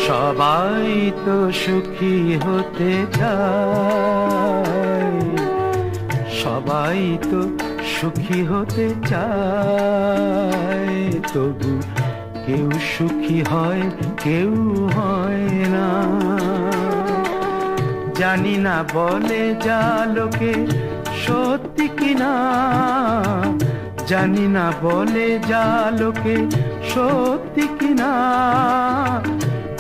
সবাই তো সুখী হতে চায়, সবাই তো সুখী হতে চায়, তবু কেউ সুখী হয় কেউ হয় না। জানি না বলে যা লোকে সত্যি কিনা, জানি না বলে যা লোকে সত্যি কিনা,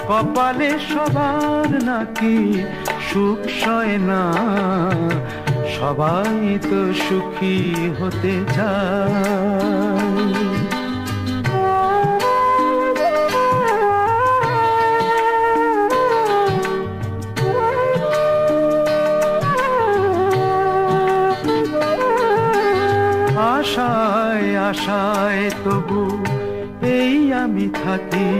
কপালে সবার নাকি সুখ সয় না। সবাই তো সুখী হতে চায়। আশায় আশায় তবু এই আমি থাকি,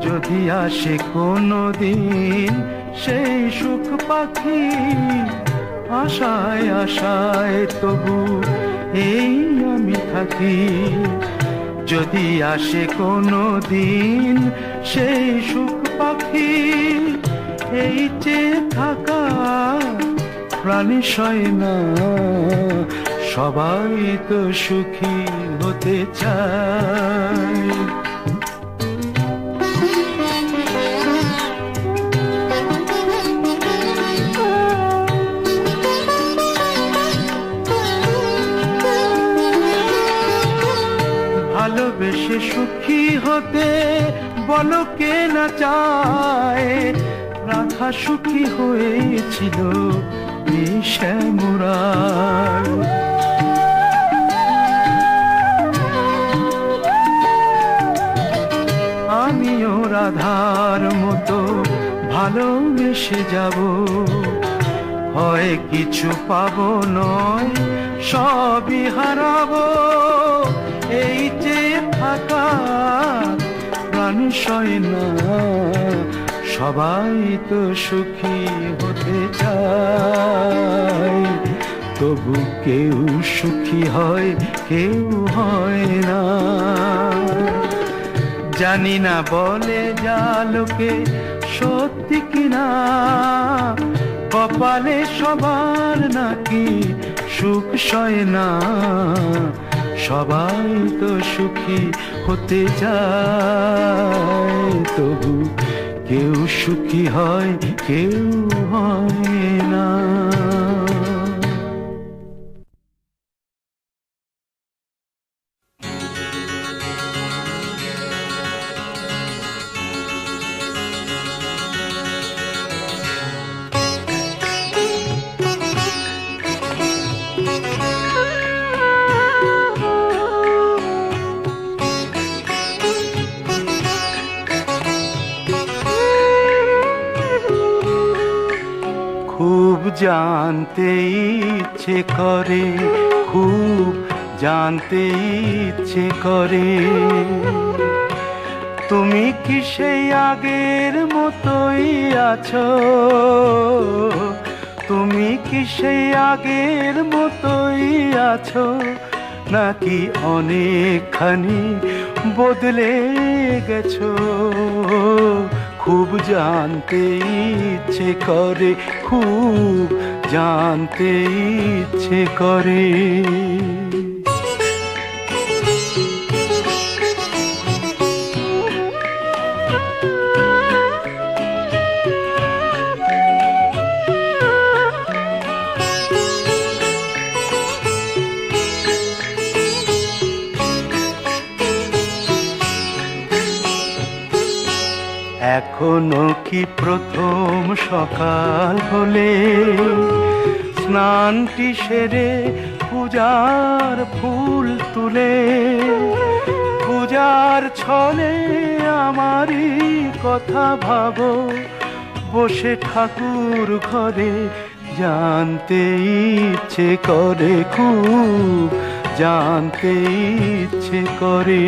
যদি আসে কোনো দিন সেই সুখ পাখি। আশায় আশায় তবু এই আমি থাকি, যদি আসে কোনো দিন সেই সুখ পাখি। এই চেয়ে থাকা প্রাণী সয় না, সবাই তো সুখী হতে চায়। ভালোবেসে সুখী হতে বলো কে না চায়, রাধা সুখী হয়েছিল শ্যামরায়। আমিও রাধার মতো ভালোবেসে যাব, হয় কিছু পাবো নয় সবই হারাবো। এই যে থাকা প্রাণী সয় না, সবাই তো সুখী হতে চায়, তবু কেউ সুখী হয় কেউ হয় না। জানি না বলে যা লোকে সত্যি কিনা, কপালে সবার নাকি সুখ সয় না। সবাই তো সুখী হতে চায়, তবু কেউ সুখী হয় কেউ হয় না। খুব জানতে ইচ্ছে করে, খুব জানতে ইচ্ছে করে, তুমি কি সেই আগের মতোই আছো? তুমি কি সেই আগের মতোই আছো, নাকি অনেকখানি বদলে গেছো? খুব জানতে ইচ্ছে করে, খুব জানতে ইচ্ছে করে। এখনো কি প্রথম সকাল হলে স্নানটি সেরে পূজার ফুল তুলে, পূজার ছলে আমারই কথা ভাবো, বসে ঠাকুর ঘরে জানতে ইচ্ছে করে, খুব জানতে ইচ্ছে করে।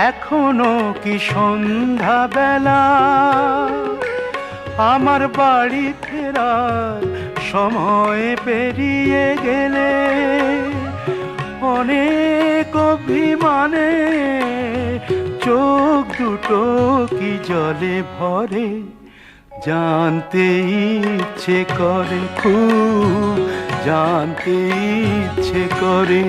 এখনো কি সন্ধ্যা বেলা, আমার বাড়ি ফেরার সময় পেরিয়ে গেলে অনেক অভিমানে চোখ দুটো কি জলে ভরে, জানতে ইচ্ছে করে, খুব জানতে ইচ্ছে করে।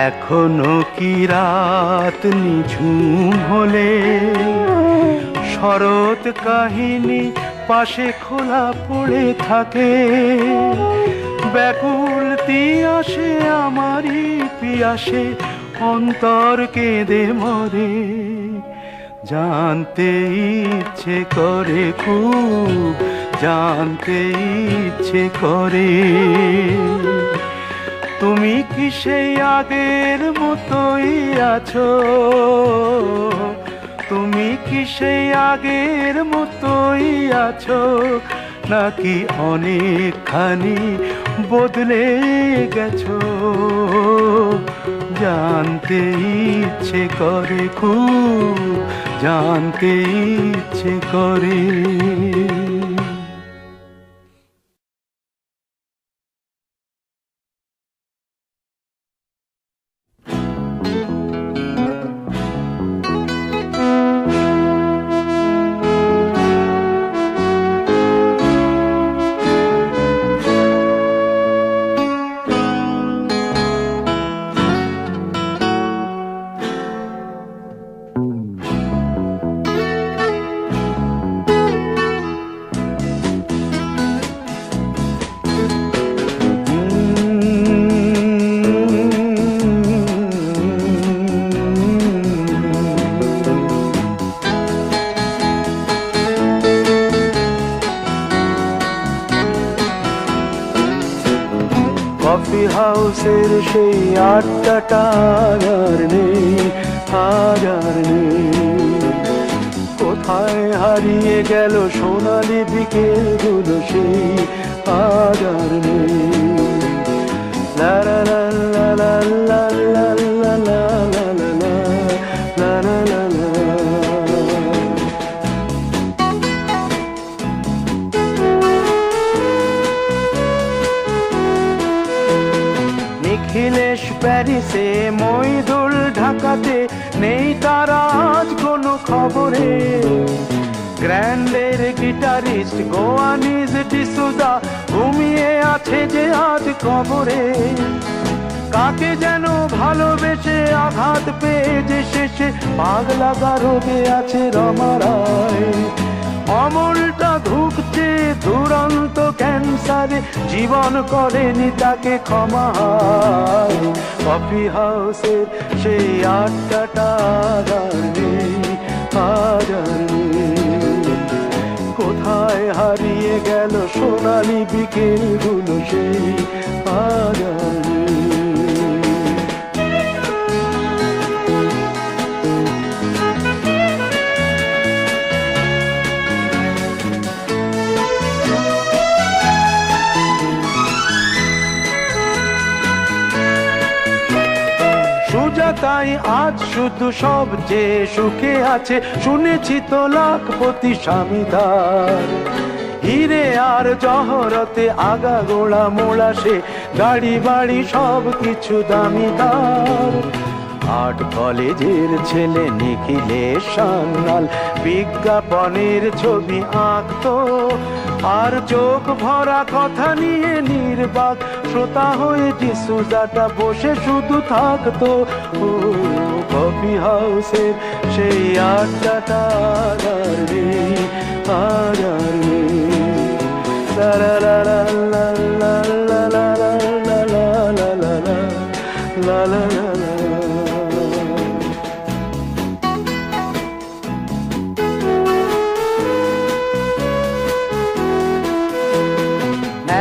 এখনো কি রাত নিঝুম হলে শরৎ কাহিনী পাশে খোলা পড়ে থাকে, ব্যাকুল তিয়াসে আমারই পিয়াসে অন্তর কেঁদে মরে, জানতে ইচ্ছে করে, খুব জানতে ইচ্ছে করে। তুমি কি সেই আগের মতোই আছো, তুমি কি সেই আগের মতোই আছো, নাকি অনেকখানি বদলে গেছো, জানতে ইচ্ছে করে, খুব জানতে ইচ্ছে করে। কফি হাউসের সেই আড্ডাটা আর নেই, আর নেই। কোথায় হারিয়ে গেল সোনালি বিকেলগুলো সেই আর নেই। লা লা লা লা লা লা লা লা লা লা লা লা লা। নিখিলেশ প্যারিসে, মইদুল ঢাকাতে, নেই তার আজ কোনো খবরে। গ্র্যান্ডের গিটারিস্ট গোয়ানিজ ডিসুজা ঘুমিয়ে আছে যে আজ কবরে। কাকে যেন ভালোবেসে আঘাত পেয়ে যে শেষে পাগলা গারদে আছে রমা রায়। অমলটা ধুকছে দুরন্ত ক্যান্সারে, জীবন করেনি তাকে ক্ষমা। কফি হাউসের সেই আড্ডাটা আর নেই, আর নেই। কোথায় হারিয়ে গেল সোনালি বিকেলগুলো সেই আর নেই। তাই আজ শুধু সবচেয়ে সুখে আছে, শুনেছি তো লাখপতি স্বামীদার। হিরে আর জহরতে আগা গোড়া মোড়া সে, গাড়ি বাড়ি সব কিছু দামিদার। আর্ট কলেজের ছেলে নিখিলেশ সান্যাল বিজ্ঞাপনের ছবি আঁকতো, আর চোখ ভরা কথা নিয়ে নির্বাক শ্রোতা হয়ে ডিসুজাটা বসে শুধু থাকতো। ও কফি হাউসের সেই আড্ডাটা আর নেই, আর নেই। লা লা লা লা লা লা লা লা লা লা লা লা লা।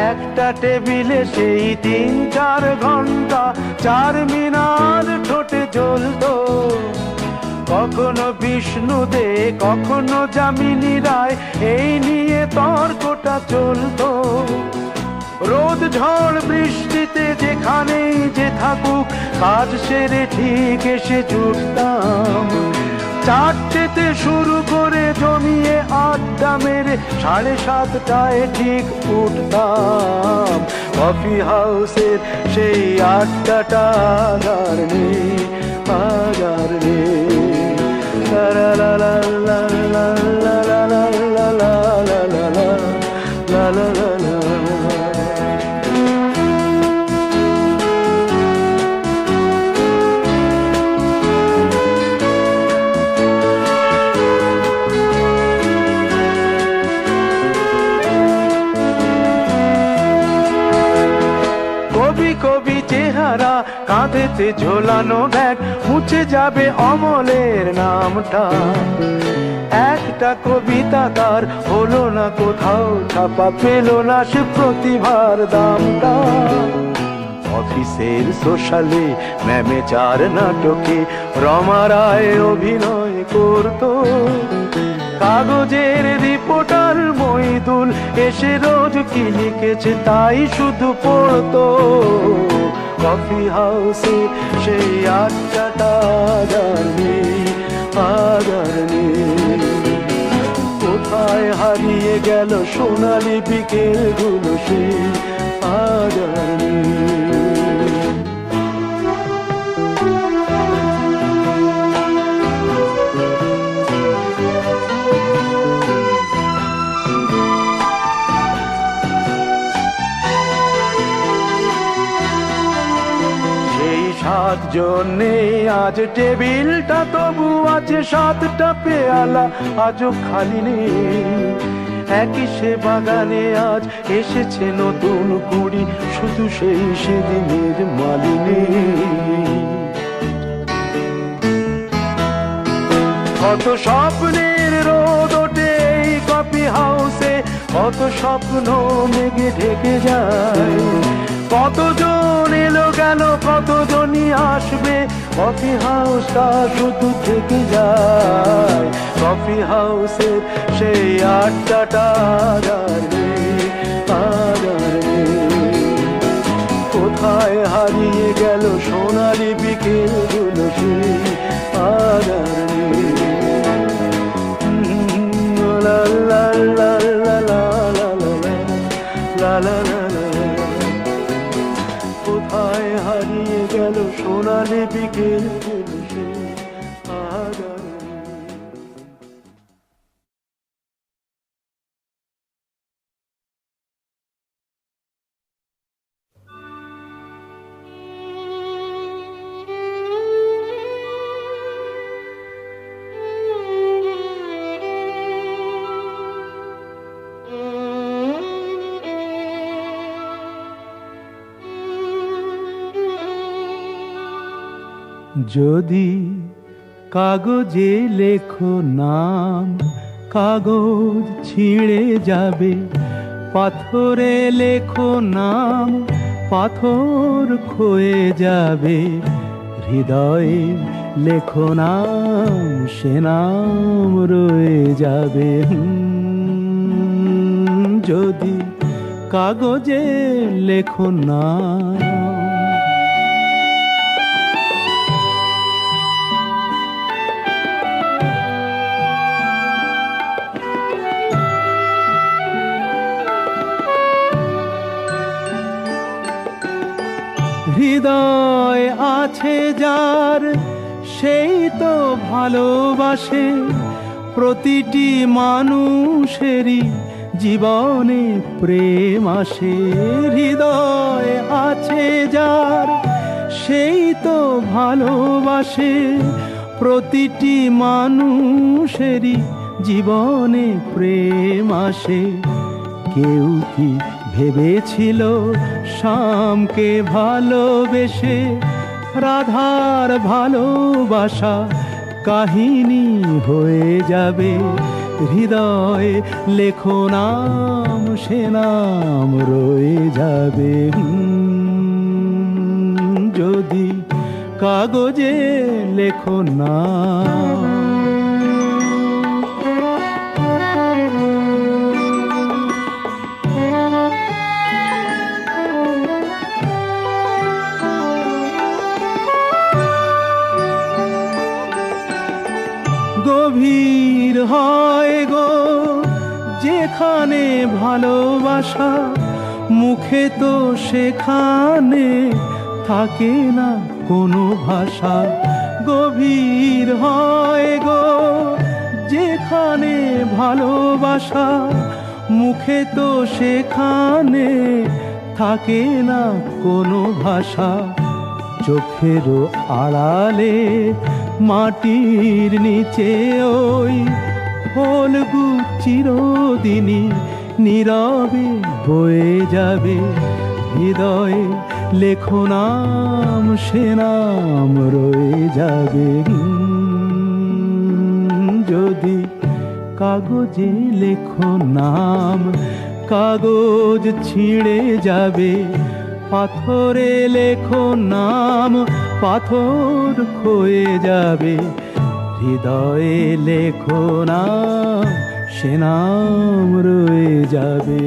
একটা টেবিলে সেই 3-4 ঘন্টা চার মিনার ঠোঁটে জ্বলতো। কখনো বিষ্ণু দে, কখনো যামিনী রায়, এই নিয়ে তর্কটা চলতো। রোদ ঝড় বৃষ্টিতে যেখানেই যে থাকুক, কাজ সেরে ঠিক এসে জুটতাম। চারটেতে শুরু করে জমিয়ে আড্ডা মেরে 7:30টায় ঠিক উঠতাম। কফি হাউসের সেই আড্ডাটা আর নেই, আর নেই। লা লা লা লা লা লা লা লা লা লা লা লা লা লা লা। কবি কবি চেহারা, কাঁধেতে ঝোলানো ব্যাগ, মুছে যাবে অমলের নামটা। একটা কবিতা তার হলো না কোথাও ছাপা, পেল না সে প্রতিভার দামটা। অফিসের সোশ্যালে ম্যামে 4 নাটকে রমা রায় অভিনয় করতো। কাগজের রিপোর্টার মইদুল এসে রোজ কি লিখেছে তাই শুধু পড়তো। কফি হাউসে সেই আড্ডাটা আর নেই, আর নেই। কোথায় হারিয়ে গেল সোনালি বিকেলগুলো, সেই আর নেই। জন্যে আজ টেবিলটা তবু আছে, 7টা পেয়ালা আজও খালি নেই। একই সে বাগানে আজ এসেছে নতুন কুড়ি, শুধু সেই সেদিনের মালিনী। কত স্বপ্নের রোদ ওঠে এই কফি হাউসে, কত স্বপ্ন মেঘে ঢেকে যায়। কতজন এলো গেল, কতজনই আসবে, কফি হাউসটা শুধু থেকে যায়। কফি হাউসের সেই আড্ডাটা আর নেই, আর নেই। কোথায় হারিয়ে গেল সোনালি বিকেলগুলো, সেই আর নেই। লা লা লা লা লা লা লা লা লা। কোথায় হারিয়ে গেল সোনালি বিকেলগুলো, সেই আর যদি কাগজে লেখো নাম, কাগজ ছিঁড়ে যাবে। পাথরে লেখো নাম, পাথর ক্ষয়ে যাবে। হৃদয়ে লেখো নাম, সে নাম রয়ে যাবে। যদি কাগজে লেখো নাম। হৃদয় আছে যার, সেই তো ভালোবাসে। প্রতিটি মানুষেরই জীবনে প্রেম আসে। হৃদয় আছে যার, সেই তো ভালোবাসে। প্রতিটি মানুষেরই জীবনে প্রেম আসে। কেউ কি ভেবেছিল শ্যামকে ভালোবেসে রাধার ভালোবাসা কাহিনী হয়ে যাবে? হৃদয়ে লেখো নাম, সে নাম রয়ে যাবে। যদি কাগজে লেখো না। গভীর হয় গো যেখানে ভালোবাসা, মুখে তো সেখানে থাকে না কোনো ভাষা। গভীর হয় গো যেখানে ভালোবাসা, মুখে তো সেখানে থাকে না কোনো ভাষা। চোখেরও আড়ালে মাটির নিচে ওই ফলগু চিরদিনই নীরবে বয়ে যাবে। হৃদয়ে লেখো নাম, সে নাম রয়ে যাবে। যদি কাগজে লেখো নাম, কাগজ ছিঁড়ে যাবে। পাথরে লেখো নাম, পাথর ক্ষয়ে যাবে। হৃদয়ে লেখো নাম, সে নাম রয়ে যাবে।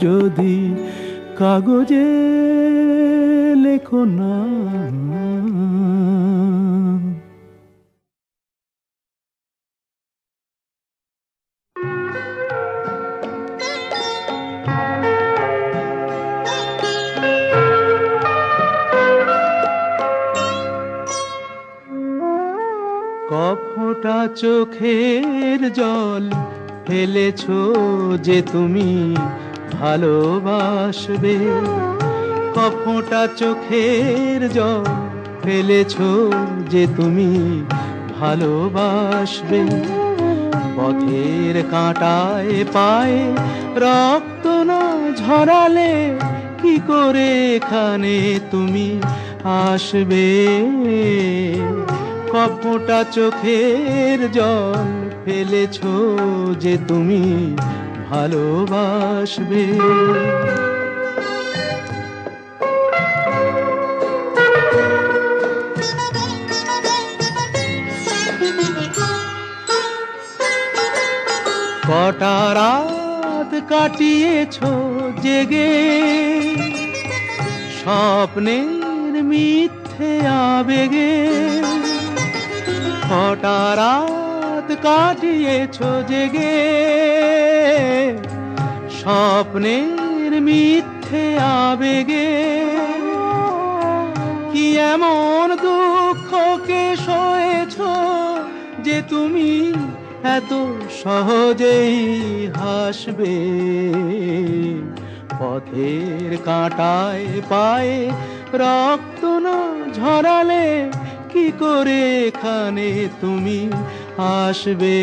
যদি কাগজে লেখো নাম। কফোঁটা চোখের জল ফেলেছো যে তুমি ভালোবাসবে। কফোঁটা চোখের জল ফেলেছো যে তুমি ভালোবাসবে। পথের কাঁটায় পায়ে রক্ত না ঝরালে কি করে এখানে তুমি আসবে। কফোঁটা চোখের জল ফেলেছো যে তুমি ভালোবাসবে। কটা রাত কাটিয়েছো জেগে, স্বপ্নের মিথ্যে আবেগে। কটা রাত কাটিয়েছো জেগে, স্বপ্নের মিথ্যে আবেগে। কি এমন দুঃখকে সয়েছো যে তুমি এত সহজেই হাসবে। পথের কাঁটায় পায়ে রক্ত না ঝরালে কি করে এখানে তুমি আসবে।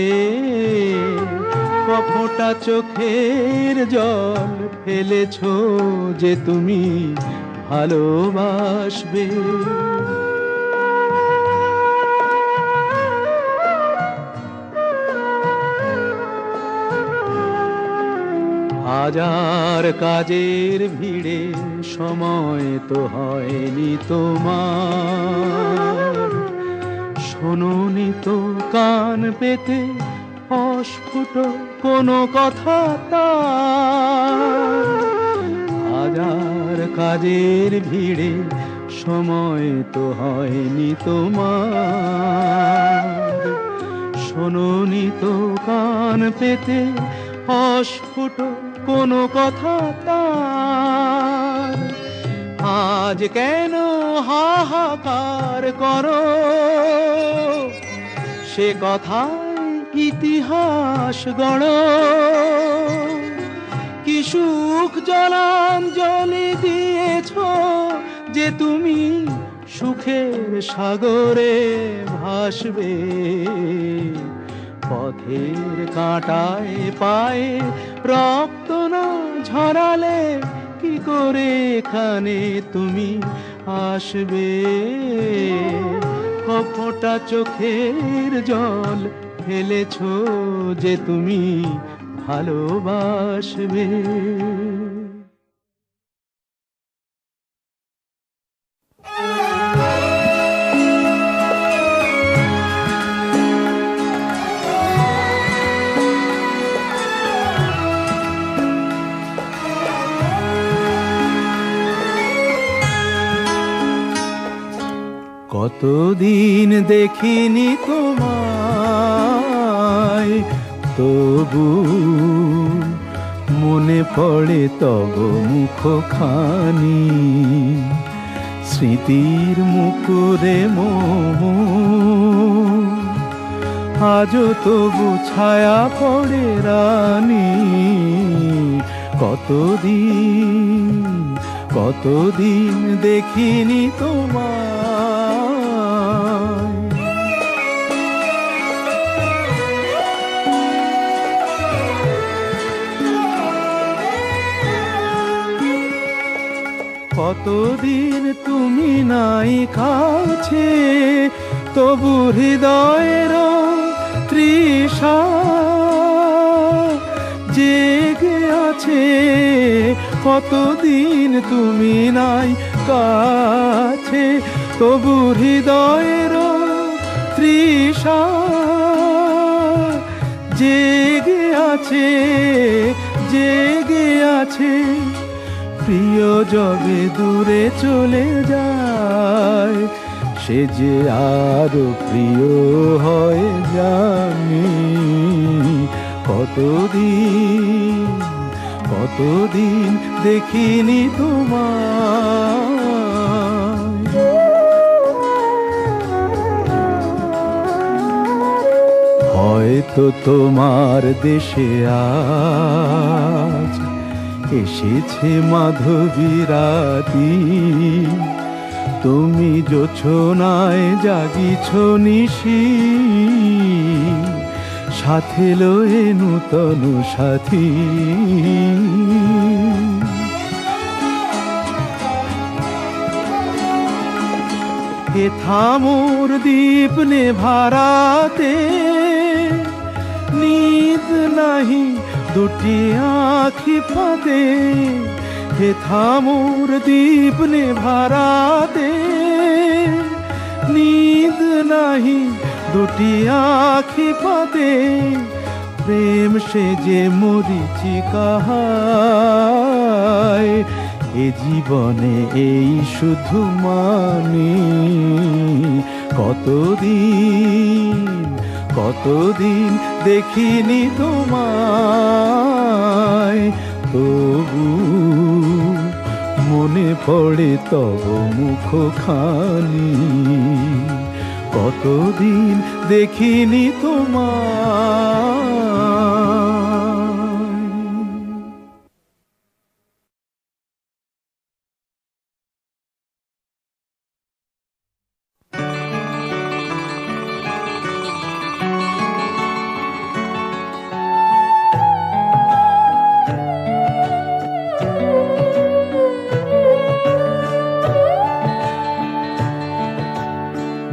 কফোঁটা চোখের জল ফেলেছো যে তুমি ভালোবাসবে। হাজার কাজের ভিড়ে সময় তো হয়নি তোমার। শোনোনি তো কান পেতে অস্ফুট কোনো কথা তার। হাজার কাজের ভিড়ে সময় তো হয়নি তোমার। শোনোনি তো কান পেতে অস্ফুট কোনো কথা তার। আজ কেন হাহাকার করো, সে কথায় ইতিহাস গড়ো। কি সুখ জলাঞ্জলি দিয়েছো যে তুমি সুখের সাগরে ভাসবে। পথের কাঁটায় পায়ে রক্ত না ঝরালে কি করে এখানে তুমি আসবে। কফোঁটা চোখের জল ফেলেছো যে তুমি ভালোবাসবে। কতদিন দেখিনি তোমায়, তবু মনে পড়ে তব মুখখানি। স্মৃতির মুকুরে মোর আজও তবু ছায়া পড়ে রানী। কতদিন কতদিন দেখিনি তোমায়। কতদিন তুমি নাই কাছে, তবু হৃদয়ের তৃষা জেগে আছে। কতদিন তুমি নাই কাছে, তবু হৃদয়ের তৃষা জেগে আছে, জেগে আছে। প্রিয় যবে দূরে চলে যায়, সে যে আরো প্রিয় হয়ে জানি। কতদিন কতদিন দেখিনি তোমায়। হয়তো তোমার দেশে আজ এসেছে মাধবী রাতি। তুমি জোছনায় জাগিছ নিশি, সাথে লয়ে নূতন সাথী। হে থামোর দীপ নেভারাতে, নিদ নাহি দুটি আঁখি ফাঁদে। হে থামোর দীপ নেভারাতে, নিদ নাহি দুটি আঁখি ফাঁদে। প্রেম সে যে মরিচিকা হায়, এ জীবনে এই শুধু মানি। কতদিন কতদিন দেখিনি তোমায়, তবু মনে পড়ে তব মুখখানি। কতদিন দেখিনি তোমায়।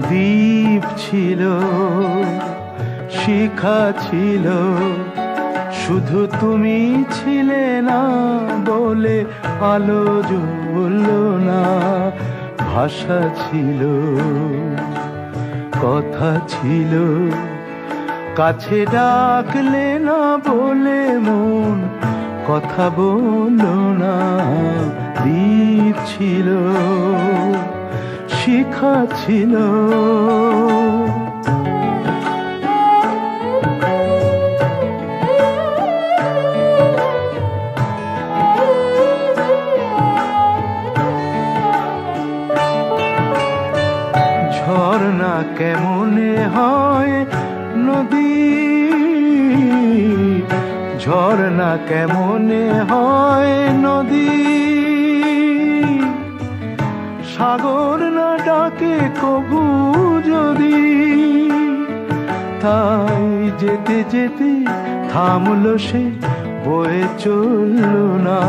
দ্বীপ ছিল, শিখা ছিল, শুধু তুমি ছিলে না বলে আলো জ্বলল না। ভাষা ছিল, কথা ছিল, কাছে ডাকলে না বলে মন কথা বলল না। দ্বীপ ছিল, শিখা ছিল, ঝর্ণা কেমনে হয় নদী, ঝর্ণা কেমনে হয় নদী। সাগর না ডাকে কবু যদি, তাই যেতে যেতে থামলো সে, বয়ে চলল না।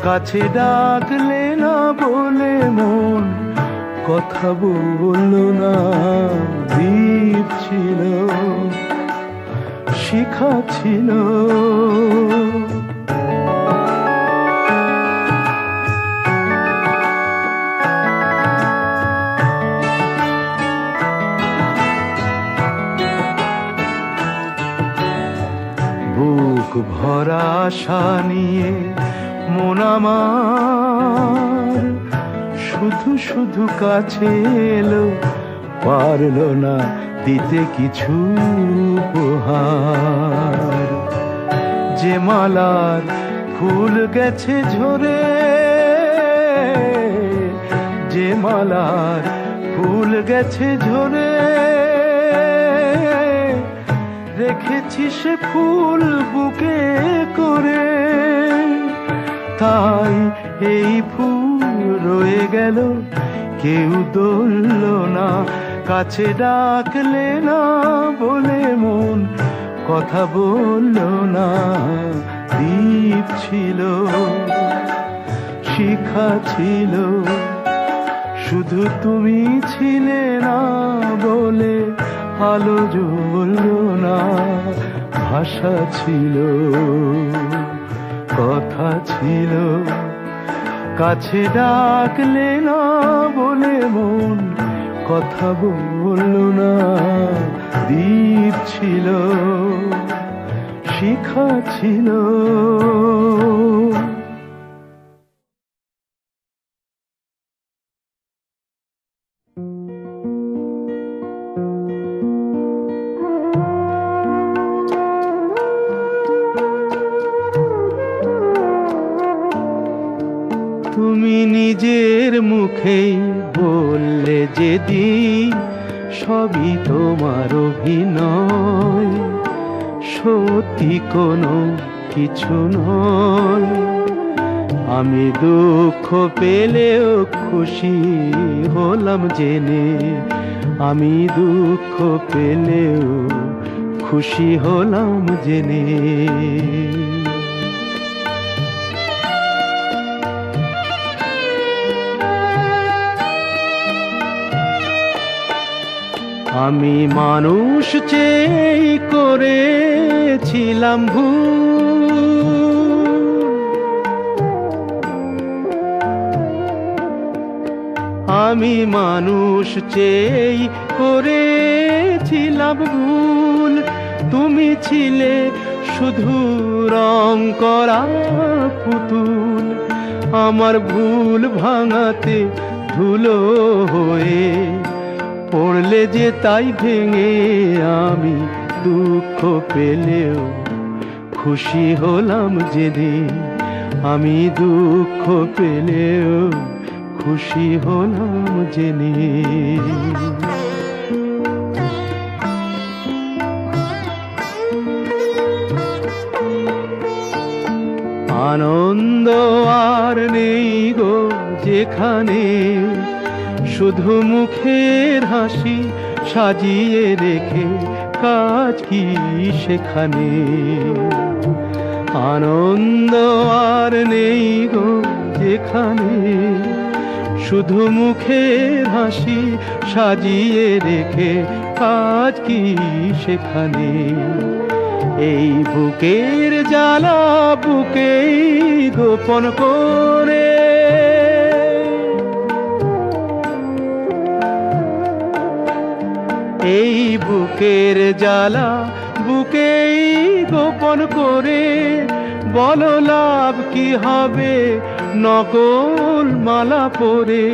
কাছে ডাকলে না বলে মন কথা বলল না। দ্বীপ ছিল, শিখা ছিল, বুক ভরা আশা নিয়ে মন আমার শুধু শুধু কাছে এলো, পারলো না দিতে কিছু উপহার। যে মালার ফুল গেছে ঝরে, যে মালার ফুল গেছে ঝরে, রেখেছি সে ফুল বুকে করে। তাই এই ফুল রয়ে গেল, কেউ ধরল না, কাছে ডাকলে না বলে মন কথা বলল না। দ্বীপ ছিল, শিখা ছিল, শুধু তুমি ছিলে না বলে আলো জ্বলল না। ভাষা ছিল, কথা ছিল, কাছে ডাকলে না বলে মন কথা বলল না। দ্বীপ ছিল, শিখা ছিল। তুমি নিজের মুখেই বললে যেদিন সবই তোমার অভিনয়, সত্যি কোনো কিছু নয়। আমি দুঃখ পেলেও খুশি হলাম জেনে, আমি দুঃখ পেলেও খুশি হলাম জেনে। আমি মানুষ চেয়ে করেছিলাম ভুল, আমি মানুষ চেয়ে করেছিলাম ভুল। তুমি ছিলে শুধু রং করা পুতুল, আমার ভুল ভাঙাতে ধুলো হয়ে পড়লে যে তাই ভেঙে। আমি দুঃখ পেলেও খুশি হলাম যেদিন, আমি দুঃখ পেলেও খুশি হলাম জেনে। আনন্দ আর নেই গো যেখানে, শুধু মুখের হাসি সাজিয়ে রেখে কাজ কি সেখানে। আনন্দ আর নেই গো যেখানে, শুধু মুখের হাসি সাজিয়ে রেখে কাজ কি সেখানে। এই বুকের জ্বালা বুকেই গোপন করে, এই বুকের জ্বালা বুকেই গোপন করে। বলো লাভ কি হবে নকল মালা পরে,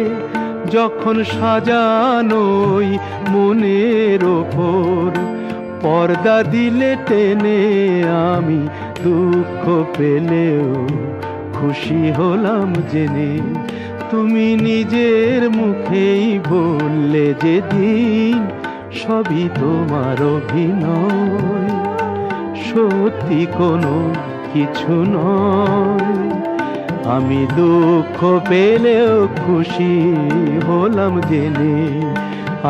যখন সাজানোই মনের ওপর পর্দা দিলে টেনে। আমি দুঃখ পেলেও খুশি হলাম জেনে, তুমি নিজের মুখেই বললে যেদিন সবই তোমার অভিনয়, সত্যি কোনো কিছু নয়। আমি দুঃখ পেলেও খুশি হলাম জেনে,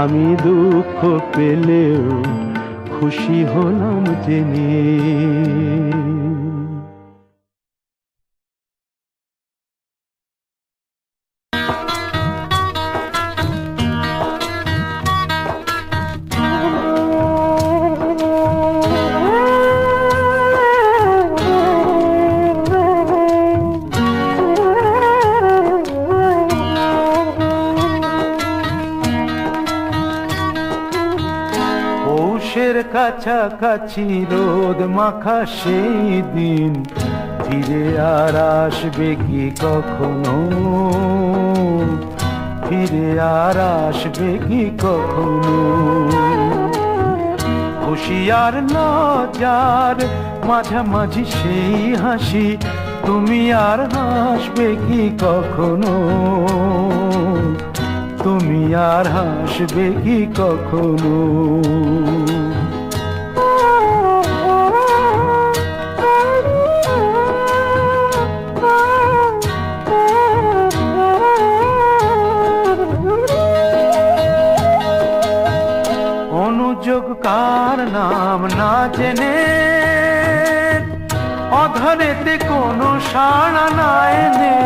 আমি দুঃখ পেলেও খুশি হলাম জেনে। কাছাকাছি রোদ মাখা সেই দিন ফিরে আর আসবে কি কখনো? ফিরে আর আসবে কি কখনো? হুঁশিয়ার লজ্জার মাঝামাঝি সেই হাসি, তুমি আর হাসবে কি কখনো? তুমি আর হাসবে কি কখনো? অনুযোগ কার নাম না জেনে, অধরেতে কোনো সাড়া না এনে,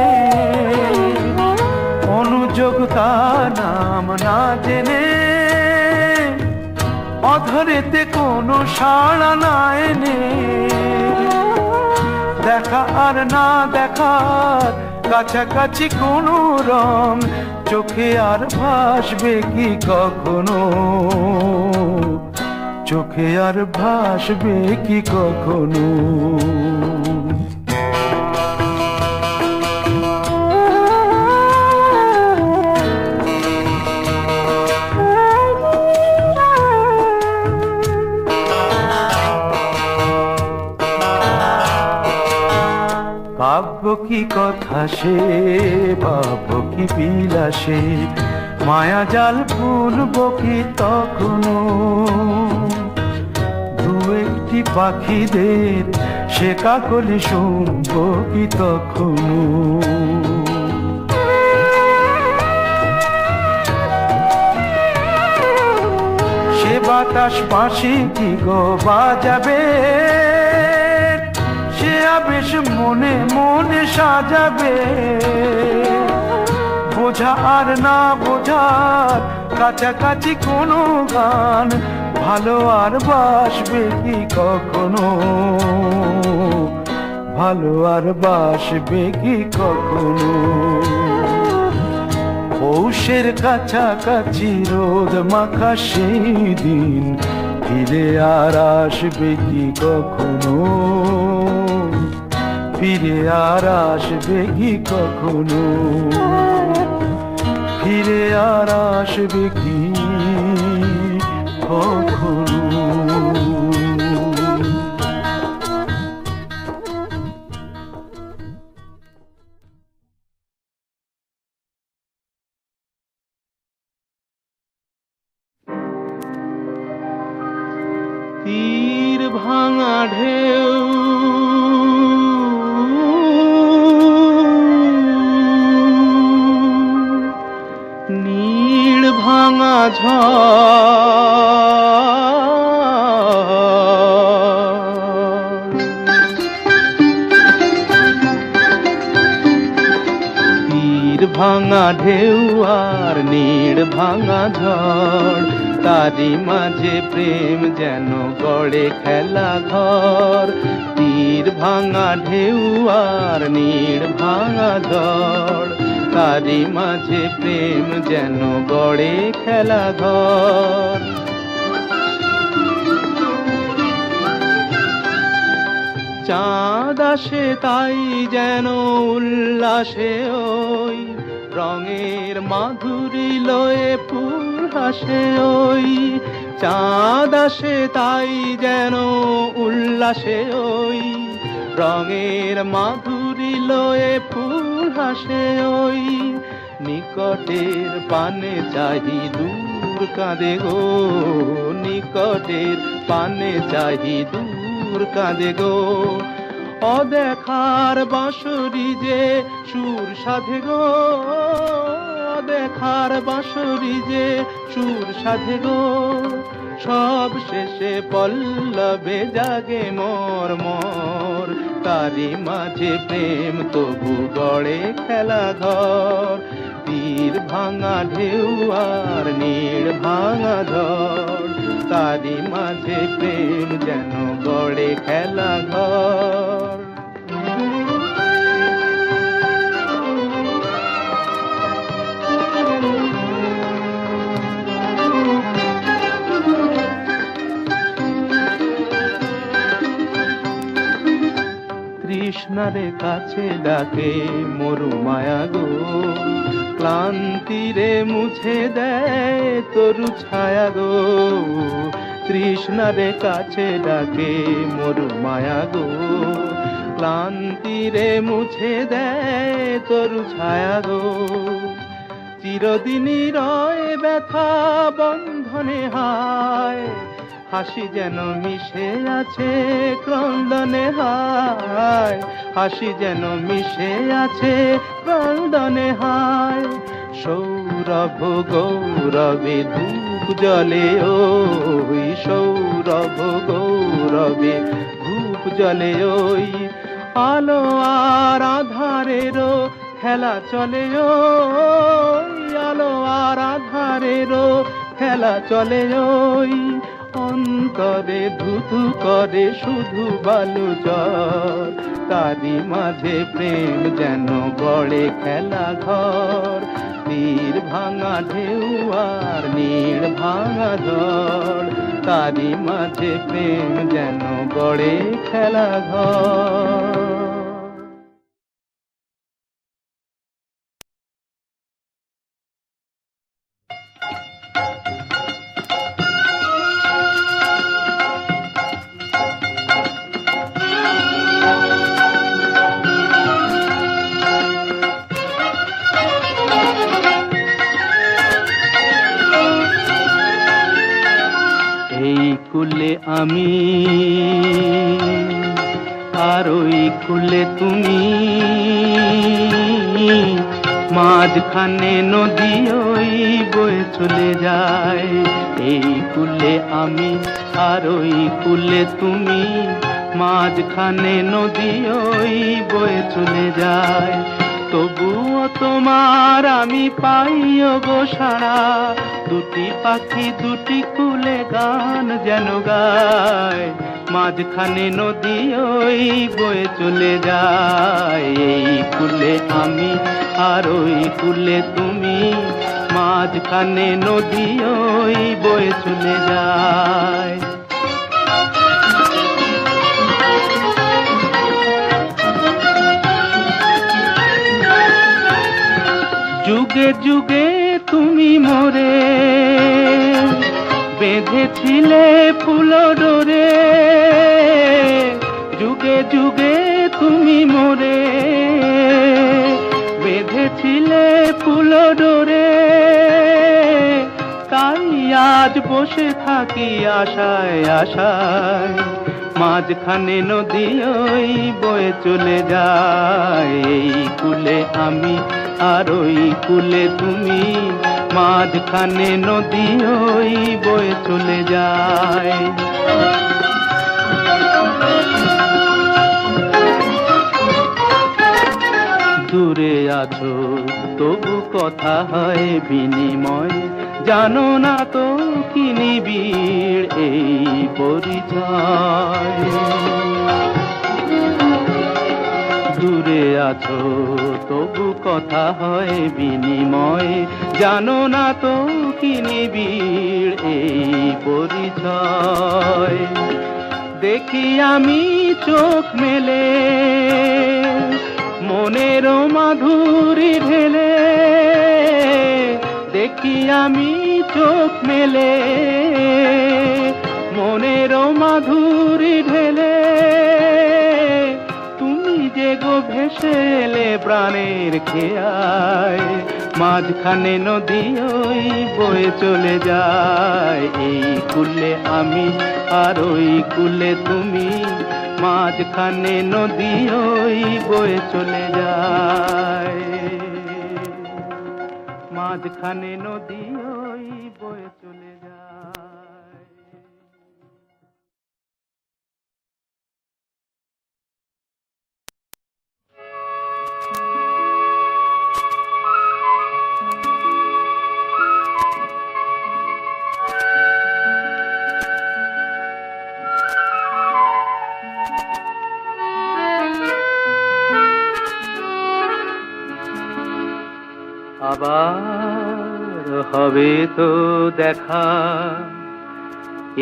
অনুযোগ কার নাম না জেনে, অধরেতে কোনো সাড়া না এনে, দেখা আর না দেখার কাছাকাছি কোনো রং, চোখে আর ভাসবে কি কখনো? চোখে আর ভাসবে কি কখনো? কাব্য কি কথা সে, ভাব কি বিলাসে, মায়া জাল বুনব কি তখনো? দু একটি পাখিদের সে কাকলি শুনব কি তখনো? সে বাতাস পাশে কি গো বাজাবে, সে আবেশ মনে মনে সাজাবে, বোঝা আর না বোঝার কাছাকাছি কোনো গান, ভালো আর বাসবে কি কখনো? ভালো আর বাসবে কি কখনো? পৌষের কাছাকাছি রোদ মাখা সেই দিন, ফিরে আর আসবে কি কখনো? ফিরে আর আসবে কি কখনো? ফিরে আর আসবে কি কখনো? তীর ভাঙা ঢেউ নীড় ভাঙা তীর ভাঙা ঢেউ আর নীড় ভাঙা ঝড়, তারি মাঝে প্রেম যেন গড়ে খেলা ঘর। তীর ভাঙা ঢেউ আর নীড় ভাঙা ঝড়, তারি মাঝে প্রেম যেন গড়ে খেলা ঘর। চাঁদ আসে তাই যেন উল্লাসে ওই, রঙের মাধুরী লয়ে ফুল হাসে ওই। চাঁদ আসে তাই যেন উল্লাসে ওই, রঙের মাধুরী লয়ে ফুল হাসে ওই। নিকটের পানে চাহি দূর কাঁদে গো, নিকটের পানে চাহি দূর কাঁদে গো। অদেখার বাঁশরি যে সুর সাধে গো, অদেখার বাঁশরি যে সুর সাধে গো। সব শেষে পল্লবে জাগে মোর মোর, তারি মাঝে প্রেম তবু গড়ে খেলা ঘর। তীর ভাঙা ঢেউ আর নীড় ভাঙা ঝড়, তারি মাঝে প্রেম যেন গড়ে খেলা ঘর। তৃষ্ণা তৃষ্ণারে কাছে ডাকে মরু মায়া গো, ক্লান্তিরে মুছে দেয় তরু ছায়া গো, তৃষ্ণারে কাছে ডাকে মরু মায়া গো, ক্লান্তিরে মুছে দেয় তরু ছায়া গো। চিরদিনই রয় ব্যথা বন্ধনে হায়, হাসি যেন মিশে আছে ক্রন্দনে হায়, হাসি যেন মিশে আছে ক্রন্দনে হায়। সৌরভ গৌরবে ধূপ জ্বলে ওই, সৌরভ গৌরবে ধূপ জ্বলে ওই, আলো আর আধারেরও খেলা চলে ওই, আলো আর আধারেরও খেলা চলে ওই, অন্তরে ধুধু করে শুধু বালু জল, তারি মাঝে প্রেম যেন গড়ে খেলা ঘর, তীর ভাঙা ঢেউ আর নীড় ভাঙা জল, তারি মাঝে প্রেম যেন গড়ে খেলা ঘর। কুলে আমি আর ওই কুলে তুমি, মাঝখানে নদী ওই বয়ে চলে যায়। এই কুলে আমি আর ওই কুলে তুমি, মাঝখানে নদী ওই বয়ে চলে যায়। তবুও তোমার আমি পাইও গো সাড়া, দুটি পাখি দুটি কুলে গান যেন গায়, মাঝখানে নদী ওই বয়ে চলে যায়। এই কুলে আমি আর ওই কুলে তুমি, মাঝখানে নদী ওই বয়ে চলে যায়। যুগে যুগে তুমি মোরে বেঁধেছিলে ফুল ডোরে, যুগে যুগে তুমি মোরে বেঁধেছিলে ফুল ডোরে, তাই আজ বসে থাকি আশায় আশায়, মাঝখানে নদী ওই বয়ে চলে যায়। এই কুলে আমি আর ওই কুলে তুমি, মাঝখানে নদী ওই বয়ে চলে যায়। দূরে আছো তবু কথা হয় বিনিময়, জানো না তো কি নিবিড় এই পরিচয়। দূরে আছো তবু কথা হয় বিনিময়, জানো না তো কি নিবিড় এই পরিচয়। দেখি আমি চোখ মেলে মনের মাধুরী ঢেলে, দেখি আমি চোখ মেলে মনের মাধুরী ঢেলে, তুমি যে গো ভেসে এলে প্রাণের খেয়ায়, মাঝখানে নদী ওই বয়ে চলে যায়। এই কুলে আমি আর ওই কুলে তুমি, মাঝখানে নদী ওই বয়ে চলে যায়, মাঝখানে নদী ওই বয়ে চলে যায়। আবার হবে তো দেখা,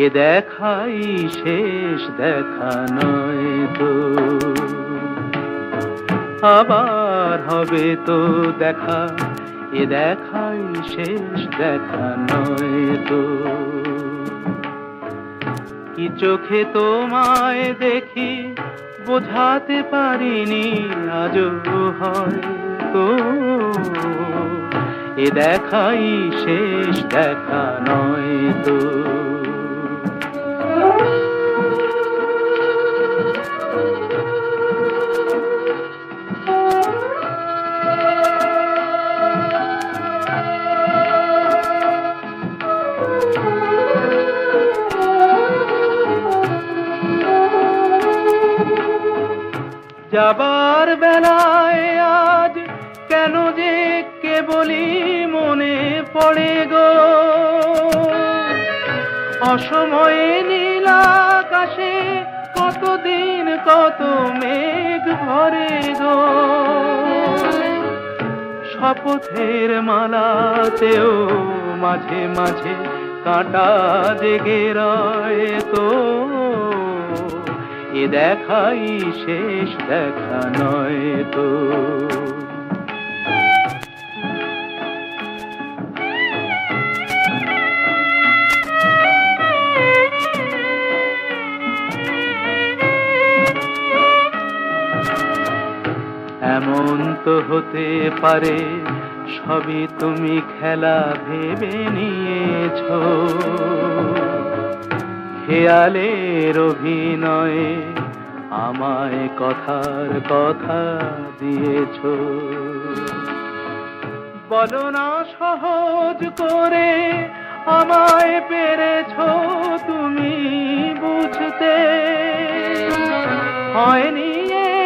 এ দেখাই শেষ দেখা নয় তো। আবার হবে তো দেখা, এ দেখাই শেষ দেখা নয় তো। কি চোখে তোমায় দেখি বোঝাতে পারিনি আজও হয়তো, এ দেখাই শেষ দেখা নয় তো। যাবার বেলায় আজ কেন যে কেবলই মনে পড়ে গো, অসময়ে নীল আকাশে কতদিন কত মেঘ ভরে গো। শপথের মালাতেও মাঝে মাঝে কাঁটা জেগে রয় তো, এ দেখাই শেষ দেখা নয় তো। এমন তো হতে পারে সবই তুমি খেলা ভেবে নিয়েছো, খেয়ালের অভিনয়ে আমায় কথার কথা দিয়েছো। বলো না সহজ করে আমায় পেরেছো তুমি বুঝতে, হয়নি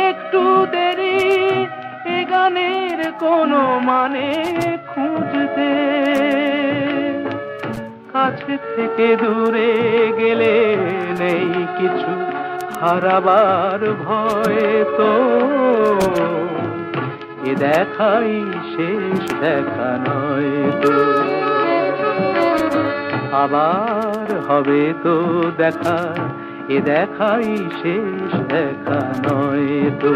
একটু দেরি এ গানের কোনো মানে খুঁজতে। কাছে থেকে দূরে গেলে নেই কিছু হারাবার ভয় তো, এ দেখাই শেষ দেখা নয় তো। আবার হবে তো দেখা, এ দেখাই শেষ দেখা নয় তো,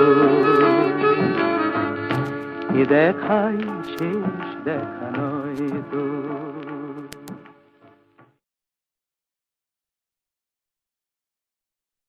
এ দেখাই শেষ দেখা নয় তো।